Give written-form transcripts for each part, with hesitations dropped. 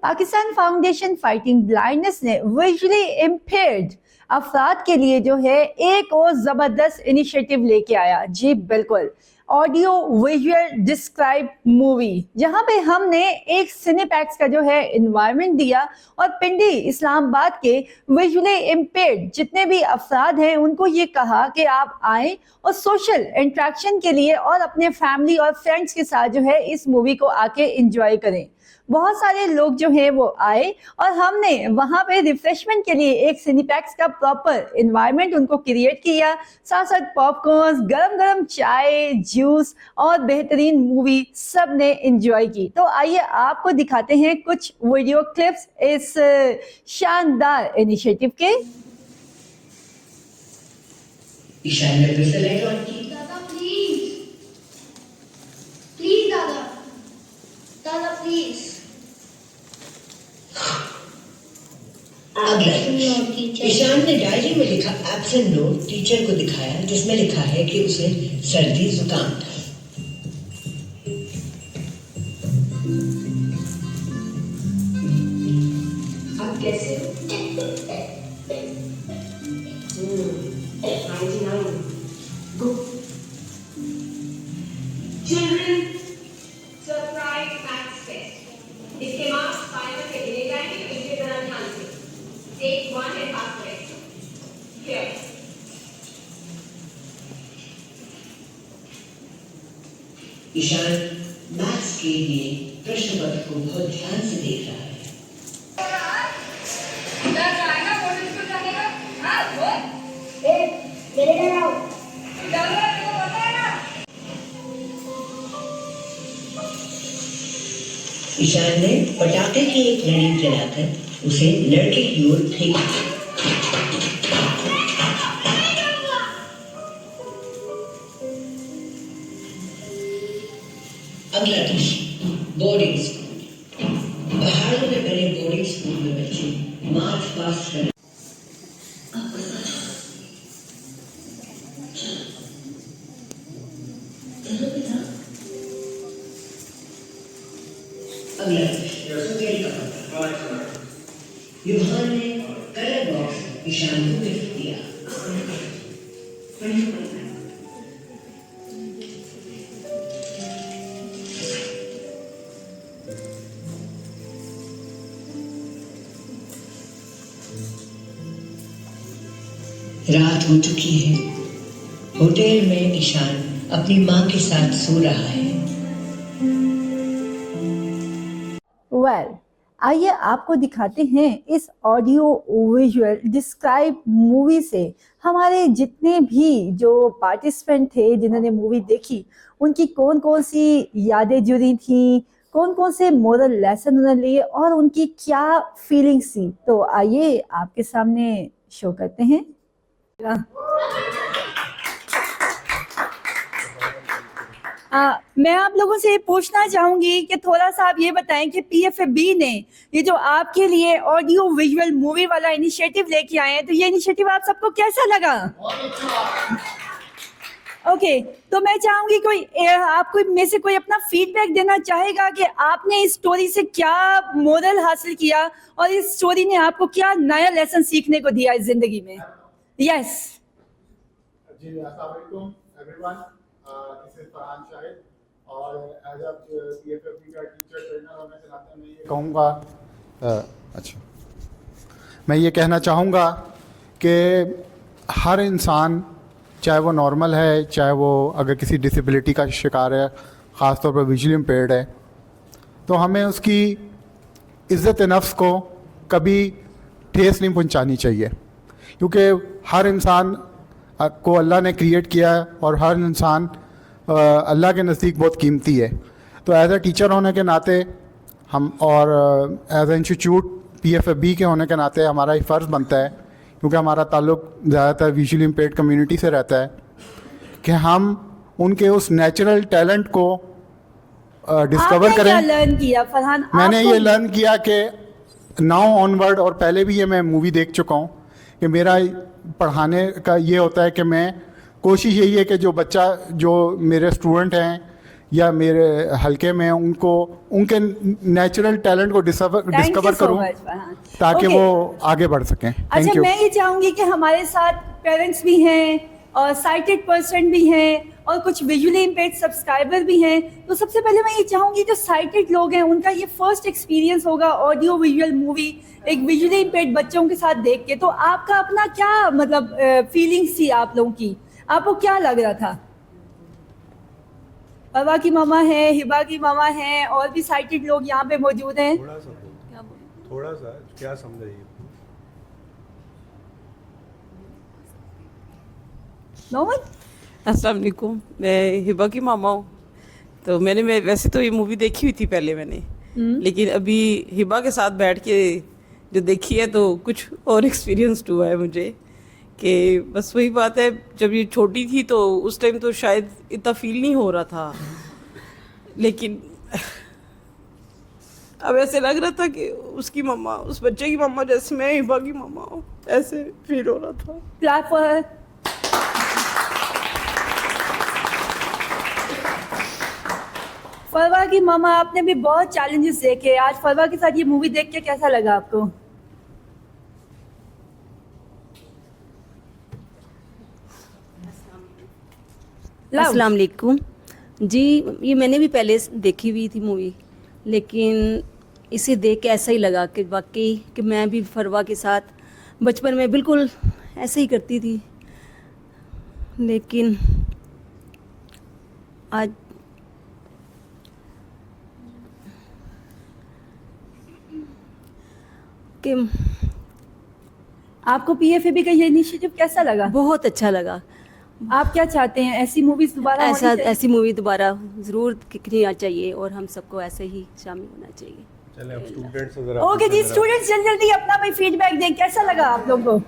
Pakistan foundation fighting blindness ने visually impaired अफराद के लिए जो है एक और जबरदस्त इनिशिएटिव लेके आया। जी बिल्कुल, ऑडियो विजुअल डिस्क्राइब मूवी, जहां पे हमने एक सिनेपैक्स का जो है इन्वायरमेंट दिया और पिंडी इस्लामाबाद के विजुअली इम्पेयर्ड जितने भी अफराद हैं उनको ये कहा कि आप आए और सोशल इंटरेक्शन के लिए और अपने फैमिली और फ्रेंड्स के साथ जो है इस मूवी को आके एंजॉय करें। बहुत सारे लोग जो है वो आए और हमने वहां पे रिफ्रेशमेंट के लिए एक सिनेपैक्स का प्रॉपर एनवायरनमेंट उनको क्रिएट किया, साथ साथ पॉपकॉर्न, गरम गरम चाय, जूस और बेहतरीन मूवी सब ने एंजॉय की। तो आइए आपको दिखाते हैं कुछ वीडियो क्लिप्स इस शानदार इनिशिएटिव के। ईशान ने फिर से लाइट ऑन की। दादा प्लीज, प्लीज दादा, दादा प्लीज। अगला ईशान ने डायरी में लिखा एब्सेंट नोट टीचर को दिखाया, जिसमें लिखा है कि उसे सर्दी जुकाम था। अब कैसे? 99 Go. Children, surprise maths test. इसके मार्क्स फाइनल में गिने जाएंगे, तो इसके जरा ध्यान से। Take 1 and pass the rest. Here. Ishan maths के लिए प्रश्न पत्र को बहुत ध्यान से देख रहा है। ईशान ने पटाखे की एक लड़ी जलाकर उसे लड़के की ओर फेंक दिया। अगला दृश्य बोर्डिंग स्कूल। पहाड़ों में बने बोर्डिंग स्कूल में बच्चे मार्च पास्ट कर युहान ने कलर बॉक्स ईशान को गिफ्ट दिया। रात हो चुकी है। होटल में ईशान अपनी मां के साथ सो रहा है। आइए आपको दिखाते हैं इस ऑडियो विजुअल डिस्क्राइब मूवी से हमारे जितने भी जो पार्टिसिपेंट थे जिन्होंने मूवी देखी उनकी कौन कौन सी यादें जुड़ी थी, कौन कौन से मोरल लेसन उन्होंने लिए और उनकी क्या फीलिंग्स थी। तो आइए आपके सामने शो करते हैं। मैं आप लोगों से पूछना चाहूंगी कि थोड़ा सा आप ये बताएं कि पीएफबी ने ये जो आपके लिए ऑडियो विजुअल मूवी वाला इनिशिएटिव लेके आए हैं, तो ये इनिशिएटिव आप सबको कैसा लगा? ओके, तो मैं चाहूंगी कोई आपको में से कोई अपना फीडबैक देना चाहेगा कि आपने इस स्टोरी से क्या मोरल हासिल किया और इस स्टोरी ने आपको क्या नया लेसन सीखने को दिया इस जिंदगी में? यस जी, अस्सलाम वालेकुम everyone. This is Farhan Shahid और एज अ पीएफबी का टीचर ट्रेनर होने के नाते मैं ये कहूँगा मैं ये कहना चाहूँगा कि हर इंसान, चाहे वो नॉर्मल है, चाहे वो अगर किसी डिसेबिलिटी का शिकार है, ख़ास तौर पर विजुअली इम्पेयर्ड है, तो हमें उसकी इज़्ज़त नफ्स को कभी ठेस नहीं पहुंचानी चाहिए, क्योंकि हर इंसान को अल्लाह ने क्रिएट किया है और हर इंसान अल्लाह के नज़दीक बहुत कीमती है। तो एज ए टीचर होने के नाते हम और एज ए इंस्टीट्यूट पीएफबी के होने के नाते हमारा ये फ़र्ज़ बनता है, क्योंकि हमारा ताल्लुक़ ज़्यादातर विजुअली इम्पेयर्ड कम्युनिटी से रहता है, कि हम उनके उस नेचुरल टैलेंट को डिस्कवर करें। लर्न किया फरहान? मैंने ये लर्न किया कि नाउ ऑनवर्ड, और पहले भी ये मैं मूवी देख चुका हूँ, कि मेरा पढ़ाने का ये होता है कि मैं कोशिश यही है कि जो बच्चा, जो मेरे स्टूडेंट हैं या मेरे हलके में उनको उनके नेचुरल टैलेंट को डिस्कवर करूं ताकि वो आगे बढ़ सकें। अच्छा, थैंक यू। मैं ये चाहूंगी कि हमारे साथ पेरेंट्स भी हैं और साइटेड पर्सन भी हैं और कुछ विजुअली इम्पेयर्ड सब्सक्राइबर भी हैं। तो सबसे पहले मैं ये चाहूंगी जो साइटेड लोग हैं उनका ये फर्स्ट एक्सपीरियंस होगा ऑडियो विजुअल मूवी एक विजुअली इम्पेयर्ड बच्चों के साथ देख के, तो आपका अपना क्या मतलब फीलिंग्स थी आप लोगों की, आपको क्या लग रहा था? परवा की मामा है, हिबा की मामा है और भी साइटेड लोग यहाँ पे मौजूद हैं। थोड़ा सा क्या समझाइए? नोमन, अस्सलाम वालेकुम, मैं हिबा की मामा हूँ। तो मैं वैसे तो ये मूवी देखी हुई थी पहले मैंने, लेकिन अभी हिबा के साथ बैठ के जो देखी है तो कुछ और एक्सपीरियंस हुआ है मुझे कि बस वही बात है, जब ये छोटी थी तो उस टाइम तो शायद इतना फील नहीं हो रहा था, लेकिन अब ऐसे लग रहा था कि उसकी मम्मा, उस बच्चे की मम्मा जैसे मैं हिबा की मम्मा हूँ, ऐसे फील हो रहा था। Clap for. फरवा की मामा, आपने भी बहुत चैलेंजेस देखे, आज फरवा के साथ ये मूवी देख के कैसा लगा आपको? अस्सलाम वालेकुम जी। ये मैंने भी पहले देखी हुई थी मूवी, लेकिन इसे देख के ऐसा ही लगा कि वाकई कि मैं भी फरवा के साथ बचपन में बिल्कुल ऐसे ही करती थी, लेकिन आज कि आपको पीएफएबी का ये इनिशिएटिव कैसा लगा? बहुत अच्छा लगा। आप क्या चाहते हैं, ऐसी मूवीज दोबारा होनी चाहिए? ऐसी मूवी दोबारा ज़रूर दिखनी चाहिए और हम सबको ऐसे ही शामिल होना चाहिए। चले अब स्टूडेंट्स वगैरह। ओके जी, स्टूडेंट्स जल्दी जल्दी अपना भाई फीडबैक दें, कैसा लगा आप लोगों को?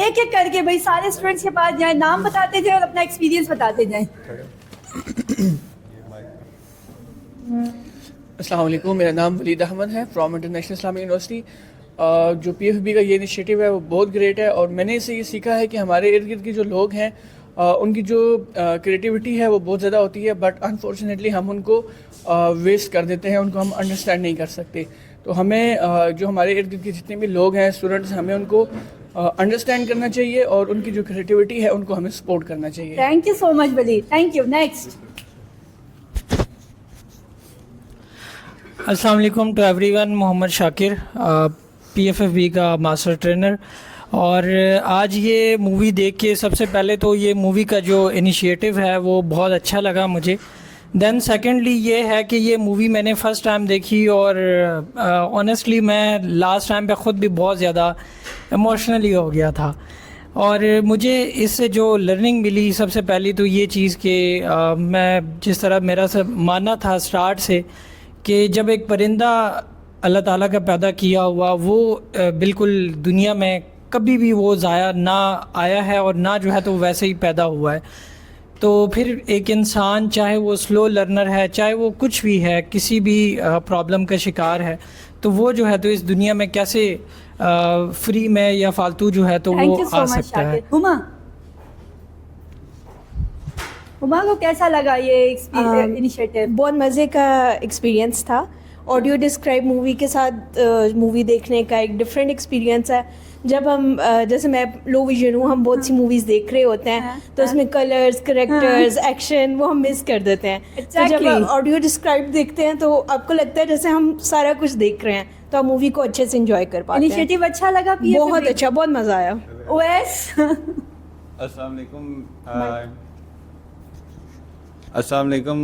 एक एक करके भाई सारे स्टूडेंट्स के पास जाएं, नाम बताते जाएं और अपना एक्सपीरियंस बताते जाएं। अस्सलाम वालेकुम, मेरा नाम वलीद अहमद है फ्रॉम इंटरनेशनल इस्लामिक यूनिवर्सिटी। जो पीएफबी का ये इनिशिएटिव है वो बहुत ग्रेट है और मैंने इससे ये सीखा है कि हमारे इर्द गिर्द के जो लोग हैं उनकी जो क्रिएटिविटी है वो बहुत ज़्यादा होती है, बट अनफॉर्चुनेटली हम उनको वेस्ट कर देते हैं, उनको हम अंडरस्टैंड नहीं कर सकते। तो हमें जो हमारे इर्द गिर्द के जितने भी लोग हैं स्टूडेंट्स, हमें उनको अंडरस्टैंड करना चाहिए और उनकी जो क्रिएटिविटी है उनको हमें सपोर्ट करना चाहिए। Thank you so much Waleed, thank you. Next. अस्सलाम वालेकुम to everyone, Mohammad Shakir, PFFB का मास्टर ट्रेनर। और आज ये मूवी देख के सबसे पहले तो ये मूवी का जो इनिशिएटिव है वो बहुत अच्छा लगा मुझे। देन सेकेंडली ये है कि ये मूवी मैंने फ़र्स्ट टाइम देखी और ऑनेस्टली मैं लास्ट टाइम पे ख़ुद भी बहुत ज़्यादा इमोशनली हो गया था। और मुझे इससे जो लर्निंग मिली सबसे पहली तो ये चीज़ कि मैं जिस तरह मेरा सब मानना था स्टार्ट से कि जब एक परिंदा अल्लाह ताला का पैदा किया हुआ वो बिल्कुल दुनिया में कभी भी वो ज़ाया ना आया है और ना जो है तो वैसे ही पैदा हुआ है। तो फिर एक इंसान चाहे वो स्लो लर्नर है, चाहे वो कुछ भी है, किसी भी प्रॉब्लम का शिकार है, तो वो जो है तो इस दुनिया में कैसे फ्री में या फालतू जो है तो वो आ सकता है। हुमा को कैसा लगा ये इनिशिएटिव? बहुत मज़े का एक्सपीरियंस था। ऑडियो डिस्क्राइब मूवी के साथ मूवी देखने का एक डिफरेंट एक्सपीरियंस है। जब हम जैसे मैं लो विजन हूँ, हम बहुत सी मूवीज़ देख रहे होते हैं तो उसमें कलर्स, करेक्टर्स, एक्शन वो हम मिस कर देते हैं। तो जब ऑडियो डिस्क्राइब देखते हैं तो आपको लगता है जैसे हम सारा कुछ देख रहे हैं, तो आप मूवी को अच्छे से एंजॉय कर पाते हैं। इनिशिएटिव अच्छा लगा? बहुत अच्छा, बहुत मज़ा आया। ओएस अस्सलाम वालेकुम,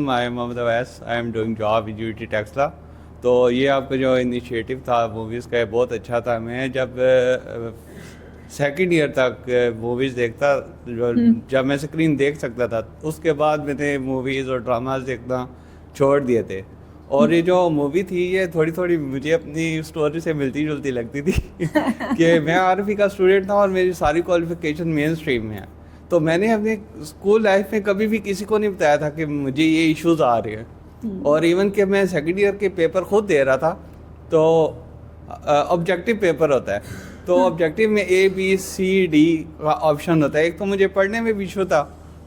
I am Mohammad Awais, I am doing job in UT Texla. तो ये आपका जो इनिशिएटिव था मूवीज़ का बहुत अच्छा था। मैं जब सेकंड ईयर तक मूवीज़ देखता, जब मैं स्क्रीन देख सकता था, उसके बाद मैंने मूवीज़ और ड्रामाज देखना छोड़ दिए थे। और ये जो मूवी थी ये थोड़ी थोड़ी मुझे अपनी स्टोरी से मिलती जुलती लगती थी कि मैं आरएफई का स्टूडेंट था और मेरी सारी क्वालिफिकेशन मेन स्ट्रीम में है। तो मैंने अपने स्कूल लाइफ में कभी भी किसी को नहीं बताया था कि मुझे ये इश्यूज़ आ रहे हैं। और इवन कि मैं सेकेंड ईयर के पेपर खुद दे रहा था, तो ऑब्जेक्टिव पेपर होता है, तो ऑब्जेक्टिव में A B C D का ऑप्शन होता है। एक तो मुझे पढ़ने में भी इशू था,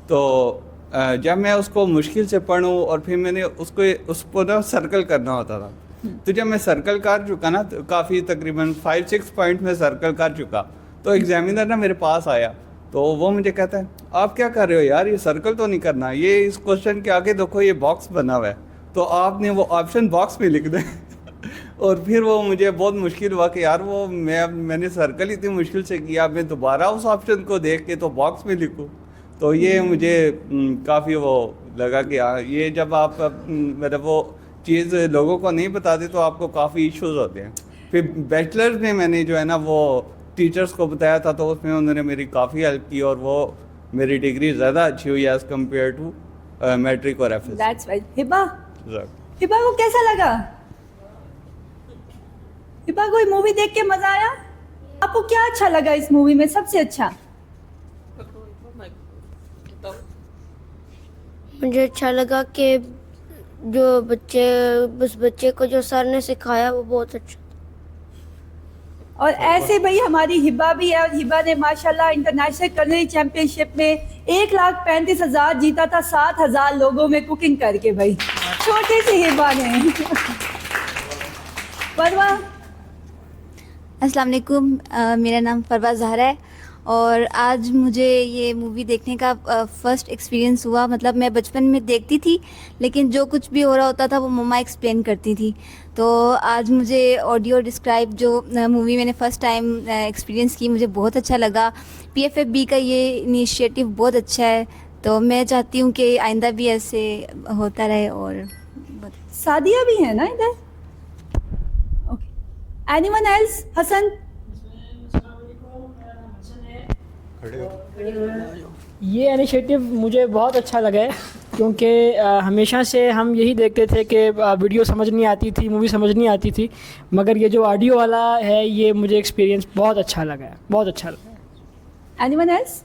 तो जब मैं उसको मुश्किल से पढ़ूं और फिर मैंने उसको ना सर्कल करना होता था, तो जब मैं सर्कल कर चुका ना, तो काफ़ी तकरीबन 5-6 पॉइंट में सर्कल कर चुका, तो एग्जामिनर ना मेरे पास आया, तो वो मुझे कहता है आप क्या कर रहे हो यार, ये सर्कल तो नहीं करना, ये इस क्वेश्चन के आगे देखो ये बॉक्स बना हुआ है, तो आपने वो ऑप्शन बॉक्स में लिख दें। और फिर वो मुझे बहुत मुश्किल हुआ कि यार वो मैंने सर्कल इतनी मुश्किल से किया, मैं दोबारा उस ऑप्शन को देख के तो बॉक्स में लिखूँ, तो ये मुझे काफ़ी वो लगा कि यार ये जब आप मतलब वो चीज़ लोगों को नहीं बताते तो आपको काफ़ी इश्यूज होते हैं। फिर बैचलर्स में मैंने जो है ना वो टीचर्स को बताया था, तो उसमें उन्होंने मेरी काफ़ी हेल्प की और वो मेरी डिग्री ज़्यादा अच्छी हुई एज़ कम्पेयर टू मैट्रिक और FS. That's right. Hiba, Hiba को कैसा लगा? हिबा को मूवी देख के मजा आया? आपको क्या अच्छा लगा इस मूवी में सबसे अच्छा? मुझे अच्छा लगा कि जो उस बच्चे को जो सर ने सिखाया वो बहुत अच्छा। और ऐसे भाई हमारी हिबा भी है, और हिबा ने माशाल्लाह इंटरनेशनल कुलिनरी चैंपियनशिप में 1,35,000 जीता था 7,000 लोगों में कुकिंग करके। भाई छोटे से हिबा ने। परवा, अस्सलाम वालेकुम, मेरा नाम परवा ज़हरा है और आज मुझे ये मूवी देखने का फ़र्स्ट एक्सपीरियंस हुआ। मतलब मैं बचपन में देखती थी, लेकिन जो कुछ भी हो रहा होता था वो मम्मा एक्सप्लेन करती थी। तो आज मुझे ऑडियो डिस्क्राइब जो मूवी मैंने फ़र्स्ट टाइम एक्सपीरियंस की, मुझे बहुत अच्छा लगा। PFFB का ये इनिशिएटिव बहुत अच्छा है, तो मैं चाहती हूँ कि आइंदा भी ऐसे होता रहे। और सादिया भी है ना इधर? Okay, anyone else? हसन? ये इनिशिएटिव मुझे बहुत अच्छा लगा है, क्योंकि हमेशा से हम यही देखते थे कि वीडियो समझ नहीं आती थी, मूवी समझ नहीं आती थी, मगर ये जो ऑडियो वाला है ये मुझे एक्सपीरियंस बहुत अच्छा लगा है, बहुत अच्छा लगा। Anyone else?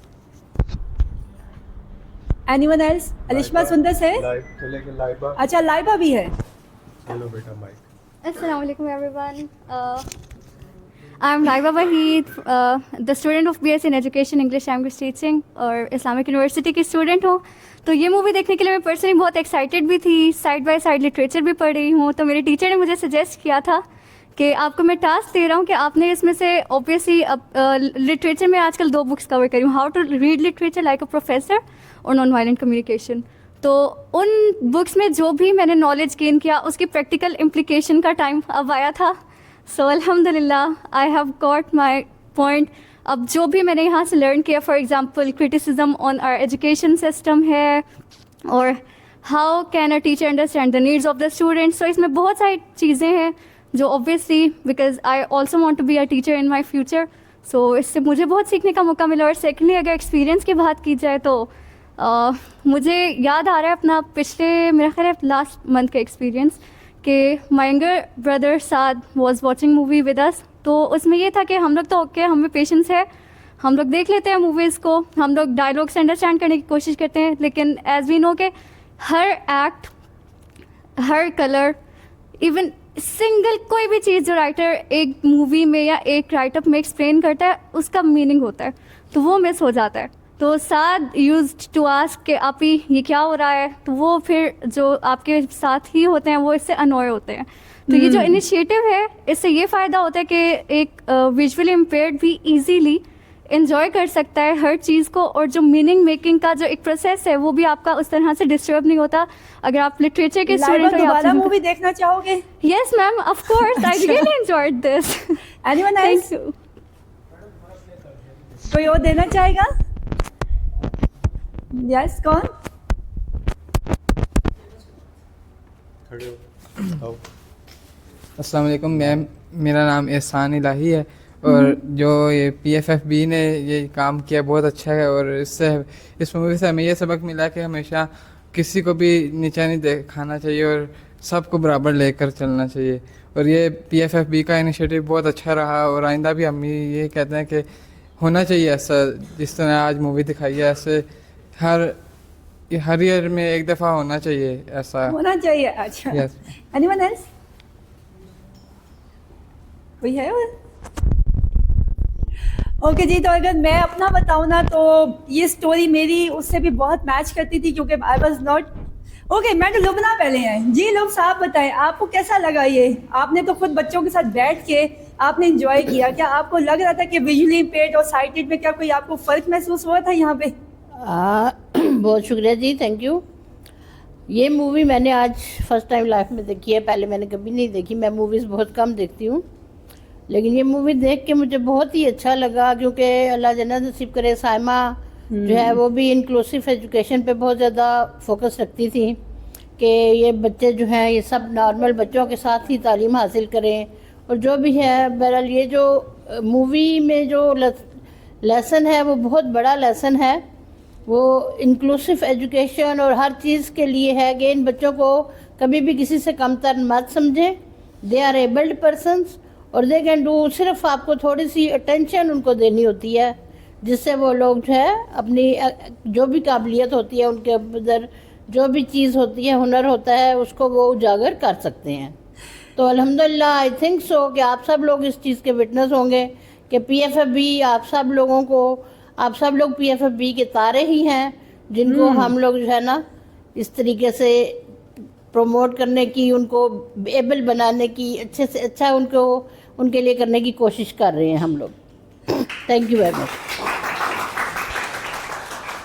Anyone else? Alishma सुंदर से? अच्छा, लाइबा भी है। हेलो बेटा, माइक। अस्सलाम वालेकुम everyone, I am Laiba Waheed, the student of BSc in education English language teaching और इस्लामिक यूनिवर्सिटी की स्टूडेंट हूँ। तो ये मूवी देखने के लिए मैं पर्सनली बहुत एक्साइटेड भी थी, साइड बाय साइड लिटरेचर भी पढ़ रही हूँ। तो मेरे टीचर ने मुझे सजेस्ट किया था कि आपको मैं टास्क दे रहा हूँ कि आपने इसमें से ऑब्वियसली लिटरेचर में आजकल 2 बुक्स कवर करी हूँ, how to read literature like a professor और नॉन वायलेंट कम्युनिकेशन। तो उन बुक्स में जो भी मैंने नॉलेज गेन किया उसकी प्रैक्टिकल इम्प्लीकेशन का टाइम अब आया था। सो अल्हम्दुलिल्लाह I have got my point. अब जो भी मैंने यहाँ से लर्न किया, for example criticism on our education system है, और how can a teacher understand the needs of the students. तो इसमें बहुत सारी चीज़ें हैं जो obviously because I also want to be a teacher in my future, so इससे मुझे बहुत सीखने का मौका मिला। और सेकेंडली अगर एक्सपीरियंस की बात की जाए तो मुझे याद आ रहा है अपना पिछले मेरा ख्याल है लास्ट मंथ का एक्सपीरियंस कि my younger brother Saad was watching movie with us. तो उसमें ये था कि हम लोग तो ओके, हमें पेशेंस है, हम लोग देख लेते हैं मूवीज़ को, हम लोग डायलॉग से अंडरस्टैंड करने की कोशिश करते हैं, लेकिन एज वी नो के हर एक्ट, हर कलर, इवन सिंगल कोई भी चीज़ जो राइटर एक मूवी में या एक राइटअप में एक्सप्लेन करता है उसका मीनिंग होता है, तो वो मिस हो जाता है। तो साद यूज्ड टू आस्क कि आप ही ये क्या हो रहा है, तो वो फिर जो आपके साथ ही होते हैं वो इससे अनॉय होते हैं। तो ये जो इनिशिएटिव है इससे ये फ़ायदा होता है कि एक विजुअली इम्पेयर्ड भी इजीली एंजॉय कर सकता है हर चीज़ को, और जो मीनिंग मेकिंग का जो एक प्रोसेस है वो भी आपका उस तरह से डिस्टर्ब नहीं होता। अगर आप लिटरेचर के स्टूडेंट हो, दोबारा मूवी देखना चाहोगे? Yes ma'am, of course, I really enjoyed this. Anyone else? कोई और देना चाहेगा? यस, कौन? अस्सलाम वालेकुम मैम, मेरा नाम एहसान इलाही है और जो ये PFFB ने ये काम किया बहुत अच्छा है। और इससे इस मूवी से हमें ये सबक मिला कि हमेशा किसी को भी नीचा नहीं दिखाना चाहिए और सबको बराबर लेकर चलना चाहिए। और ये PFFB का इनिशिएटिव बहुत अच्छा रहा और आइंदा भी हम ये कहते हैं कि होना चाहिए ऐसा, जिस तरह आज मूवी दिखाई है ऐसे हर ईयर में एक दफ़ा होना चाहिए, ऐसा होना चाहिए। अच्छा, एनीवन एल्स? कोई है? ओके जी, तो अगर मैं अपना बताऊँ ना तो ये स्टोरी मेरी उससे भी बहुत मैच करती थी क्योंकि आई वाज नॉट ओके। मैं तो लुबना पहले हैं जी। लोग साहब बताएं आपको कैसा लगा ये? आपने तो खुद बच्चों के साथ बैठ के आपने एंजॉय किया, क्या आपको लग रहा था कि विजुअली इम्पेयर्ड और साइटेड में क्या कोई आपको फ़र्क महसूस हुआ था यहाँ पे? बहुत शुक्रिया जी, थैंक यू। ये मूवी मैंने आज फर्स्ट टाइम लाइफ में देखी है, पहले मैंने कभी नहीं देखी। मैं मूवीज़ बहुत कम देखती हूँ, लेकिन ये मूवी देख के मुझे बहुत ही अच्छा लगा क्योंकि अल्लाह जन्नत नसीब करे, साइमा जो है वो भी इंक्लूसिव एजुकेशन पे बहुत ज़्यादा फोकस रखती थी कि ये बच्चे जो हैं ये सब नॉर्मल बच्चों के साथ ही तालीम हासिल करें। और जो भी है बहरहाल ये जो मूवी में जो लेसन है वो बहुत बड़ा लेसन है, वो इंक्लूसिव एजुकेशन और हर चीज़ के लिए है कि इन बच्चों को कभी भी किसी से कमतर मत समझें। दे आर एबल्ड पर्सनस और दे कैन डू, सिर्फ आपको थोड़ी सी अटेंशन उनको देनी होती है जिससे वो लोग जो है अपनी जो भी काबिलियत होती है उनके अंदर, जो भी चीज़ होती है, हुनर होता है, उसको वो उजागर कर सकते हैं। तो अल्हम्दुलिल्लाह आई थिंक सो कि आप सब लोग इस चीज़ के विटनेस होंगे कि PFFB आप सब लोग PFFB के तारे ही हैं जिनको हम लोग जो है ना इस तरीके से प्रमोट करने की, उनको एबल बनाने की, अच्छे से अच्छा उनके लिए करने की कोशिश कर रहे हैं हम लोग। Thank you very much.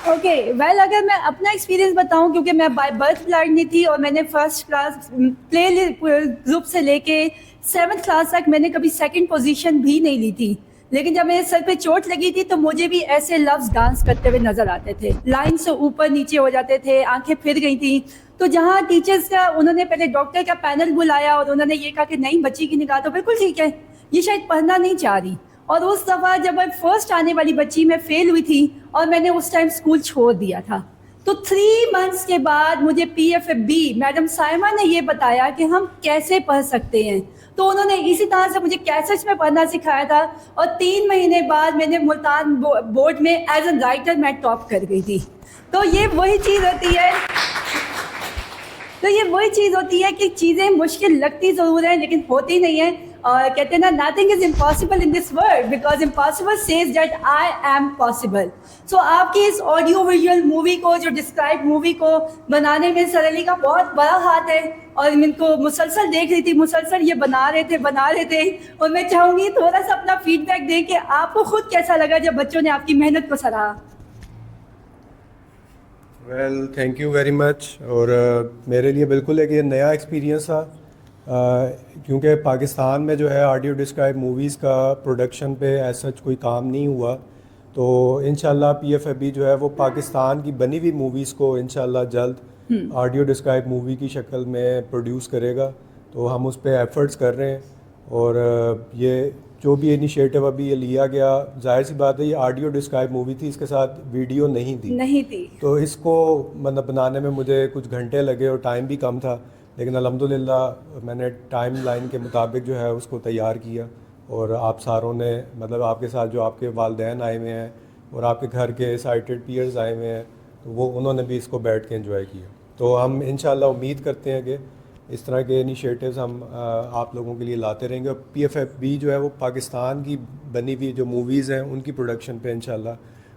Okay well, अगर मैं अपना एक्सपीरियंस बताऊं, क्योंकि मैं बाय बर्थ ब्लाइंड नहीं थी और मैंने फर्स्ट क्लास प्ले ग्रुप से लेके 7th क्लास तक मैंने कभी सेकंड पोजीशन भी नहीं ली थी। लेकिन जब मेरे सर पे चोट लगी थी तो मुझे भी ऐसे लफ्ज़ डांस करते हुए नजर आते थे, लाइन से ऊपर नीचे हो जाते थे, आंखें फिर गई थी। तो जहाँ टीचर्स का उन्होंने पहले डॉक्टर का पैनल बुलाया और उन्होंने ये कहा कि नहीं, बच्ची की निगाह तो बिल्कुल ठीक है, ये शायद पढ़ना नहीं चाह रही। और उस दफ़ा जब मैं फर्स्ट आने वाली बच्ची मैं फेल हुई थी और मैंने उस टाइम स्कूल छोड़ दिया था। तो 3 मंथ्स के बाद मुझे PFFB मैडम साइमा ने ये बताया कि हम कैसे पढ़ सकते हैं। तो उन्होंने इसी तरह से मुझे कैसेट्स में पढ़ना सिखाया था और 3 महीने बाद मैंने मुल्तान बोर्ड में एज एन राइटर मैं टॉप कर गई थी। तो ये वही चीज़ होती है कि चीज़ें मुश्किल लगती ज़रूर हैं लेकिन होती नहीं है। और कहते हैं ना, nothing is impossible in this world because impossible says that I am possible. So आपकी इस ऑडियो विजुअल मूवी को, जो डिस्क्राइब मूवी को बनाने में सर अली का बहुत बड़ा हाथ है और इनको मुसलसल देख रही थी, मुसलसल ये बना रहे थे। और मैं चाहूँगी थोड़ा सा अपना फीडबैक दें कि आपको खुद कैसा लगा जब बच्चों ने आपकी मेहनत को सराहा। Well thank you very much. और मेरे लिए बिल्कुल एक ये नया एक्सपीरियंस था क्योंकि पाकिस्तान में जो है ऑडियो डिस्क्राइब मूवीज़ का प्रोडक्शन पे ऐसा कोई काम नहीं हुआ। तो इंशाल्लाह PFFB जो है वो पाकिस्तान की बनी हुई मूवीज़ को इंशाल्लाह जल्द ऑडियो डिस्क्राइब मूवी की शक्ल में प्रोड्यूस करेगा। तो हम उस पर एफ़र्ट्स कर रहे हैं और ये जो भी इनिशिएटिव अभी ये लिया गया, जाहिर सी बात है ये ऑडियो डिस्क्राइब मूवी थी, इसके साथ वीडियो नहीं थी। तो इसको मतलब बनाने में मुझे कुछ घंटे लगे और टाइम भी कम था, लेकिन अल्हम्दुलिल्लाह मैंने टाइम लाइन के मुताबिक जो है उसको तैयार किया। और आप सारों ने मतलब आपके साथ जो आपके वालिदैन आए हुए हैं और आपके घर के साइटेड पीयर्स आए हुए हैं, तो वो उन्होंने भी इसको बैठ के एंजॉय किया। तो हम इंशाल्लाह उम्मीद करते हैं कि इस तरह के इनिशिएटिव्स हम आप लोगों के लिए लाते रहेंगे। और PFFB जो है वो पाकिस्तान की बनी हुई जो मूवीज़ हैं उनकी प्रोडक्शन पे इंशाल्लाह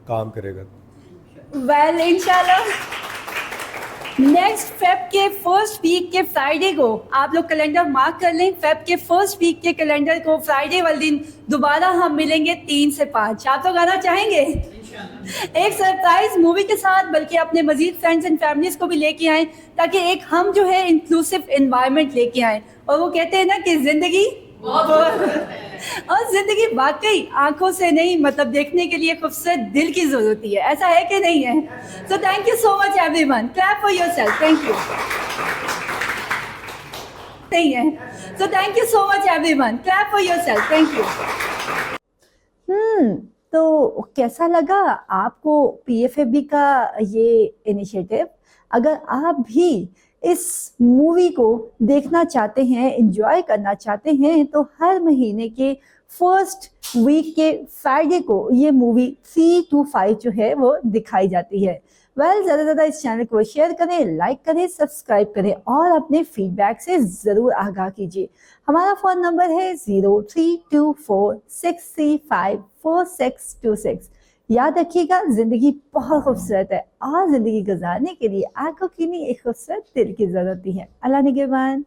काम करेगा। वेल इंशाल्लाह नेक्स्ट फेब के फर्स्ट वीक के फ्राइडे को आप लोग कैलेंडर मार्क कर लें। फेब के फर्स्ट वीक के कैलेंडर को फ्राइडे वाले दिन दोबारा हम मिलेंगे 3 से 5। आप लोग आना चाहेंगे? एक सरप्राइज मूवी के साथ, बल्कि अपने मजीद फ्रेंड्स एंड फैमिलीज को भी लेके आएं ताकि एक हम जो है इंक्लूसिव एनवायरनमेंट लेके आएं। और वो कहते हैं ना कि जिंदगी और जिंदगी वाकई आंखों से नहीं, मतलब देखने के लिए खूबसूरत दिल की जरूरत है। ऐसा है कि नहीं है? So thank you so much everyone, clap for yourself. Thank you. नहीं है? So thank you so much everyone, clap for yourself. Thank you. तो कैसा लगा आपको PFFB का ये इनिशिएटिव? अगर आप भी इस मूवी को देखना चाहते हैं, एंजॉय करना चाहते हैं, तो हर महीने के फर्स्ट वीक के फ्राइडे को ये मूवी 3 to 5 जो है वो दिखाई जाती है। ज़्यादा से ज़्यादा इस चैनल को शेयर करें, लाइक करें, सब्सक्राइब करें और अपने फीडबैक से ज़रूर आगाह कीजिए। हमारा फ़ोन नंबर है 032463542626। याद रखिएगा, ज़िंदगी बहुत खूबसूरत है और ज़िंदगी गुजारने के लिए आंखों की नहीं एक खूबसूरत दिल की ज़रूरत है। अल्लाह निगहबान।